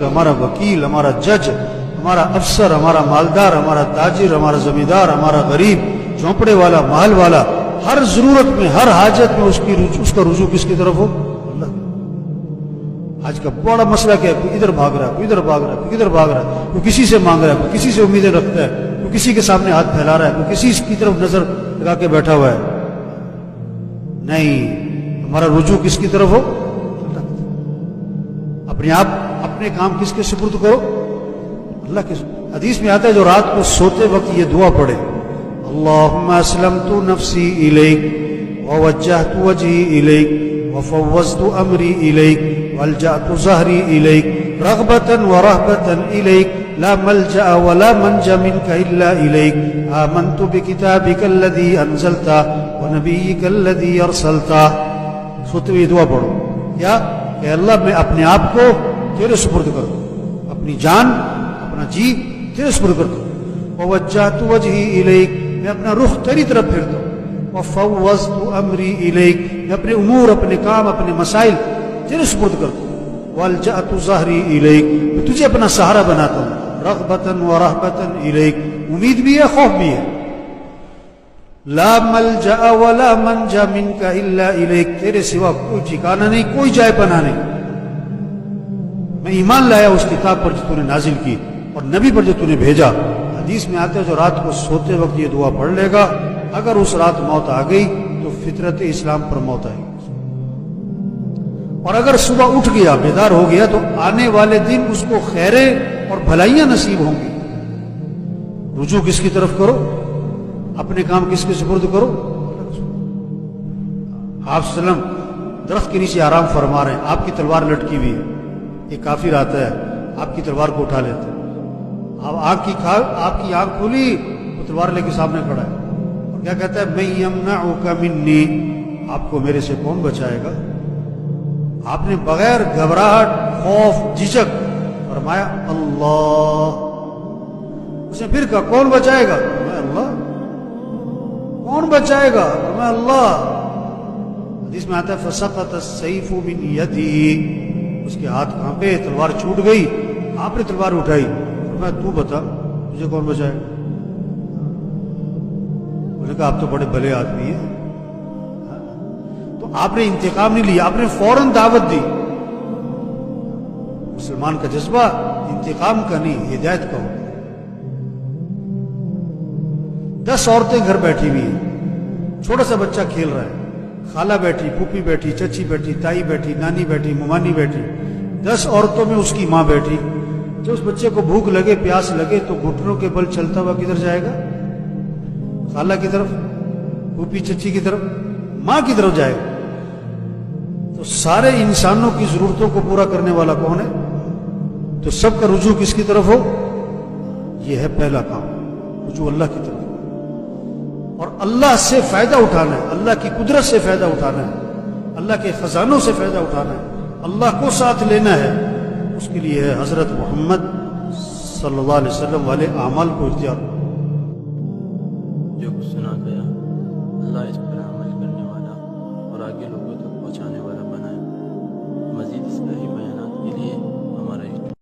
ہمارا وکیل، ہمارا جج، ہمارا افسر، ہمارا مالدار، ہمارا تاجر، ہمارا زمیندار، ہمارا غریب، جھونپڑے والا، محل والا، ہر ضرورت میں، ہر حاجت میں اس کا رجوع کس کی طرف ہو؟ اللہ کی۔ آج کا بڑا مسئلہ کیا ہے؟ کوئی ادھر بھاگ رہا ہے، کوئی ادھر بھاگ رہا ہے، کوئی ادھر بھاگ رہا ہے، کوئی کسی سے مانگ رہا ہے، کوئی کسی سے امیدیں رکھتا ہے، کوئی کسی کے سامنے ہاتھ پھیلا رہا ہے، کوئی کسی کی طرف نظر لگا کے بیٹھا ہوا ہے۔ نہیں، ہمارا رجوع کس کی طرف ہو؟ اللہ کی طرف۔ اپنے آپ اپنے کام کس کے سپرد کرو؟ اللہ کے۔ حدیث میں آتا ہے جو رات کو سوتے وقت یہ دعا پڑھے، اللہم اسلمت نفسی الیک ووجہت وجہی الیک وفوضت امری الیک والجأت ظہری الیک رغبتا ورہبتا الیک لا ملجأ ولا منجا منک الا الیک آمنت بکتابک الذی انزلتا ونبیک الذی ارسلتا۔ سوتے ہوئے یہ دعا پڑھو، کیا کہ اللہ میں اپنے آپ کو تیرے سپرد کر دوں، اپنی جان، اپنا جی تیرے سپرد کر دوں، ووجہت وجہی الیک، میں اپنا رخ تیری طرف پھیرتا ہوں، وفوضت امری الیک، میں اپنے امور، اپنے کام، اپنے مسائل تیرے سپرد کرتا ہوں، والجأت ظہری الیک، میں تجھے اپنا سہارا بناتا ہوں، رغبتا ورہبتا الیک، امید بھی ہے، خوف بھی ہے۔ لا ملجأ ولا منجا منک الا الیک، تیرے سوا کوئی ٹھکانہ نہیں، کوئی جائے پناہ نہیں۔ میں ایمان لایا اس کتاب پر جو تو نے نازل کی اور نبی پر جو تو نے بھیجا۔ حدیث میں آتا ہے جو رات کو سوتے وقت یہ دعا پڑھ لے گا، اگر اس رات موت آ گئی تو فطرت اسلام پر موت آئے گی، اور اگر صبح اٹھ گیا، بیدار ہو گیا، تو آنے والے دن اس کو خیریں اور بھلائیاں نصیب ہوں گی۔ رجوع کس کی طرف کرو؟ اپنے کام کس کے سپرد کرو؟ آپ صلی اللہ علیہ وسلم درخت کے نیچے آرام فرما رہے ہیں، آپ کی تلوار لٹکی ہوئی ہے، ایک کافر آتا ہے، آپ کی تلوار کو اٹھا لیتے ہیں، اب آپ کی آنکھ کھلی، وہ تلوار لے کے سامنے کھڑا ہے اور کیا کہتا ہے، من یمنعک منی، آپ کو میرے سے کون بچائے گا؟ آپ نے بغیر گھبراہٹ، خوف، جھجک فرمایا اللہ۔ اس نے پھر کہا کون بچائے گا؟ میں اللہ۔ کون بچائے گا؟ میں اللہ۔ حدیث میں آتا ہے فسقط السیف من یدی، اس کے ہاتھ کانپے، تلوار چھوٹ گئی، آپ نے تلوار اٹھائی، فرمایا تو بتا تجھے کون بچائے گا؟ انہوں نے کہا آپ تو بڑے بھلے آدمی ہیں۔ تو آپ نے انتقام نہیں لیا، آپ نے فوراً دعوت دی۔ مسلمان کا جذبہ انتقام کا نہیں، ہدایت کا ہوتا ہے۔ 10 عورتیں گھر بیٹھی ہوئی ہیں، چھوٹا سا بچہ کھیل رہا ہے، خالہ بیٹھی، پھوپھی بیٹھی، چچی بیٹھی، تائی بیٹھی، نانی بیٹھی، ممانی بیٹھی، 10 عورتوں میں اس کی ماں بیٹھی۔ جب اس بچے کو بھوک لگے، پیاس لگے، تو گھٹنوں کے بل چلتا ہوا کدھر جائے گا؟ خالہ کی طرف، پھوپھی چچی کی طرف، ماں کی طرف جائے گا۔ تو سارے انسانوں کی ضرورتوں کو پورا کرنے والا کون ہے؟ تو سب کا رجوع کس کی طرف ہو؟ یہ ہے پہلا کام، رجوع اللہ کی طرف، اور اللہ سے فائدہ اٹھانا ہے، اللہ کی قدرت سے فائدہ اٹھانا ہے، اللہ کے خزانوں سے فائدہ اٹھانا ہے، اللہ کو ساتھ لینا ہے۔ اس کے لیے ہے حضرت محمد صلی اللہ علیہ وسلم والے اعمال کو اختیار۔ جو کچھ سنا گیا اللہ اس